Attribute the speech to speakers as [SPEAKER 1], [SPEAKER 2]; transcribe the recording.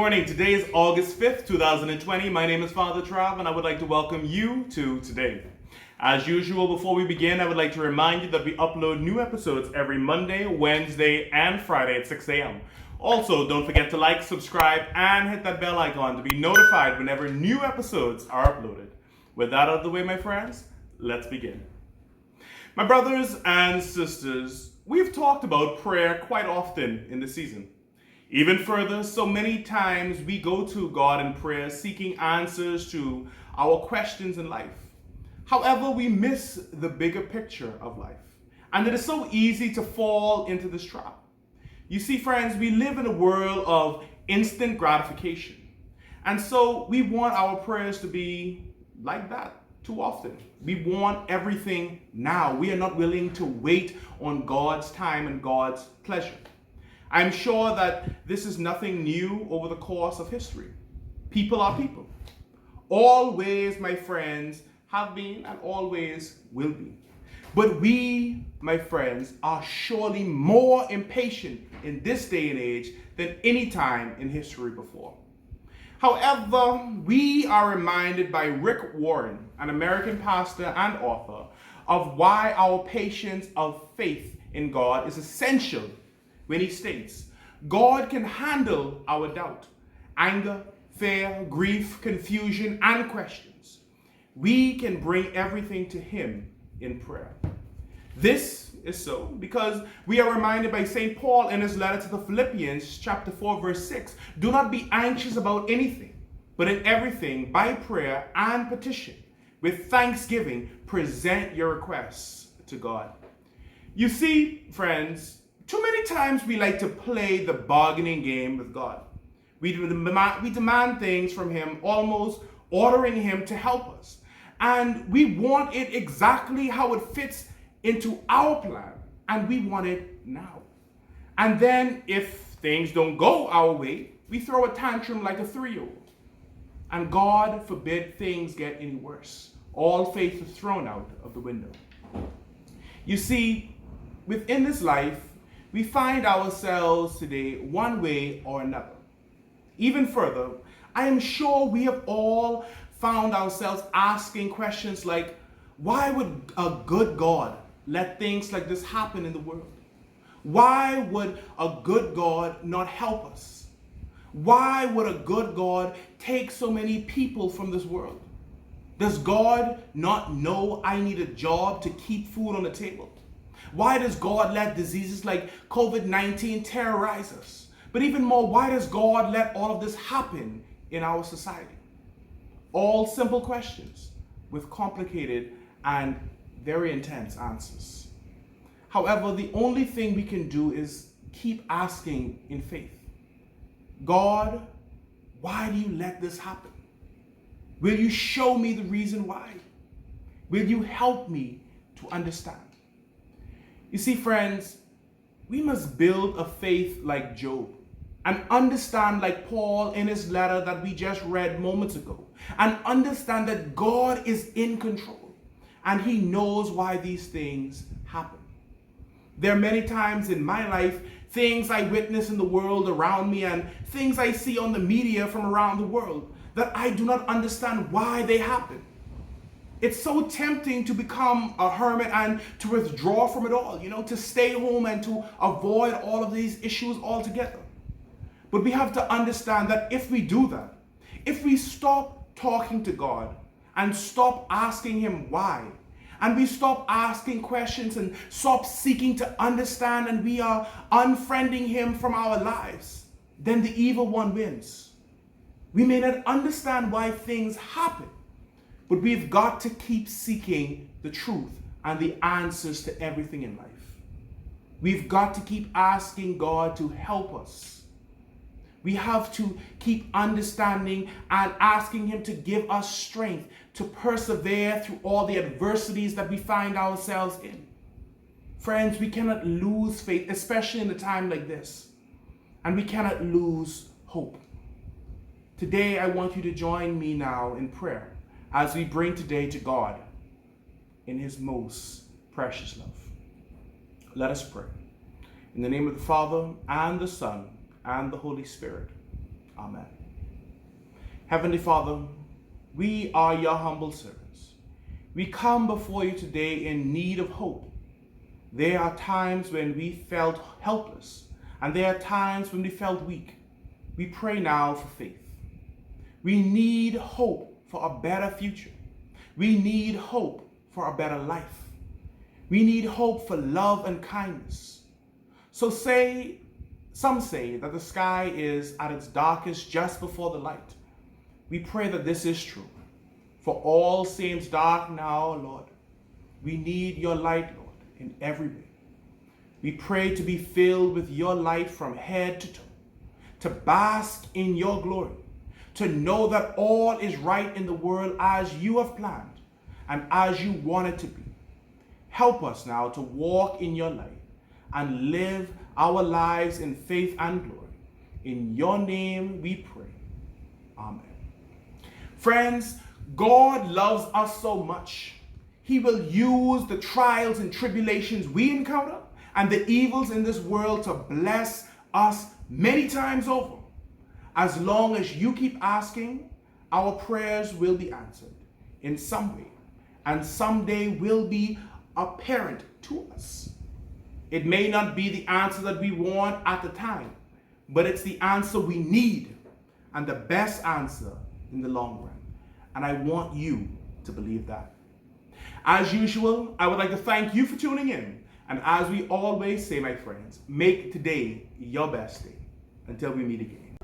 [SPEAKER 1] morning. Today is August 5th, 2020. My name is Father Trav, and I would like to welcome you to today. As usual, before we begin, I would like to remind you that we upload new episodes every Monday, Wednesday, and Friday at 6 a.m. Also, don't forget to like, subscribe, and hit that bell icon to be notified whenever new episodes are uploaded. With that out of the way, my friends, let's begin. My brothers and sisters, we've talked about prayer quite often in this season. Even further, so many times we go to God in prayer seeking answers to our questions in life. However, we miss the bigger picture of life. And it is so easy to fall into this trap. You see, friends, we live in a world of instant gratification. And so we want our prayers to be like that too often. We want everything now. We are not willing to wait on God's time and God's pleasure. I'm sure that this is nothing new over the course of history. People are people. Always, my friends, have been and always will be. But we, my friends, are surely more impatient in this day and age than any time in history before. However, we are reminded by Rick Warren, an American pastor and author, of why our patience of faith in God is essential when he states, God can handle our doubt, anger, fear, grief, confusion, and questions. We can bring everything to him in prayer. This is so because we are reminded by St. Paul in his letter to the Philippians, chapter 4, verse 6, do not be anxious about anything, but in everything, by prayer and petition, with thanksgiving, present your requests to God. You see, friends, too many times we like to play the bargaining game with God. We demand things from him, almost ordering him to help us. And we want it exactly how it fits into our plan, and we want it now. And then if things don't go our way, we throw a tantrum like a 3-year-old. And God forbid things get any worse. All faith is thrown out of the window. You see, within this life, we find ourselves today one way or another. Even further, I am sure we have all found ourselves asking questions like, why would a good God let things like this happen in the world? Why would a good God not help us? Why would a good God take so many people from this world? Does God not know I need a job to keep food on the table? Why does God let diseases like COVID-19 terrorize us? But even more, why does God let all of this happen in our society? All simple questions with complicated and very intense answers. However, the only thing we can do is keep asking in faith. God, why do you let this happen? Will you show me the reason why? Will you help me to understand? You see, friends, we must build a faith like Job and understand, like Paul in his letter that we just read moments ago, and understand that God is in control and he knows why these things happen. There are many times in my life, things I witness in the world around me and things I see on the media from around the world that I do not understand why they happen. It's so tempting to become a hermit and to withdraw from it all, to stay home and to avoid all of these issues altogether. But we have to understand that if we do that, if we stop talking to God and stop asking him why, and we stop asking questions and stop seeking to understand, and we are unfriending him from our lives, then the evil one wins. We may not understand why things happen, but we've got to keep seeking the truth and the answers to everything in life. We've got to keep asking God to help us. We have to keep understanding and asking him to give us strength to persevere through all the adversities that we find ourselves in. Friends, we cannot lose faith, especially in a time like this. And we cannot lose hope. Today, I want you to join me now in prayer as we bring today to God in his most precious love. Let us pray. In the name of the Father, and the Son, and the Holy Spirit. Amen. Heavenly Father, we are your humble servants. We come before you today in need of hope. There are times when we felt helpless, and there are times when we felt weak. We pray now for faith. We need hope for a better future. We need hope for a better life. We need hope for love and kindness. Some say that the sky is at its darkest just before the light. We pray that this is true. For all seems dark now, Lord. We need your light, Lord, in every way. We pray to be filled with your light from head to toe, to bask in your glory, to know that all is right in the world as you have planned and as you want it to be. Help us now to walk in your light and live our lives in faith and glory. In your name we pray. Amen. Friends, God loves us so much. He will use the trials and tribulations we encounter and the evils in this world to bless us many times over. As long as you keep asking, our prayers will be answered in some way, and someday will be apparent to us. It may not be the answer that we want at the time, but it's the answer we need and the best answer in the long run. And I want you to believe that. As usual, I would like to thank you for tuning in. And as we always say, my friends, make today your best day. Until we meet again.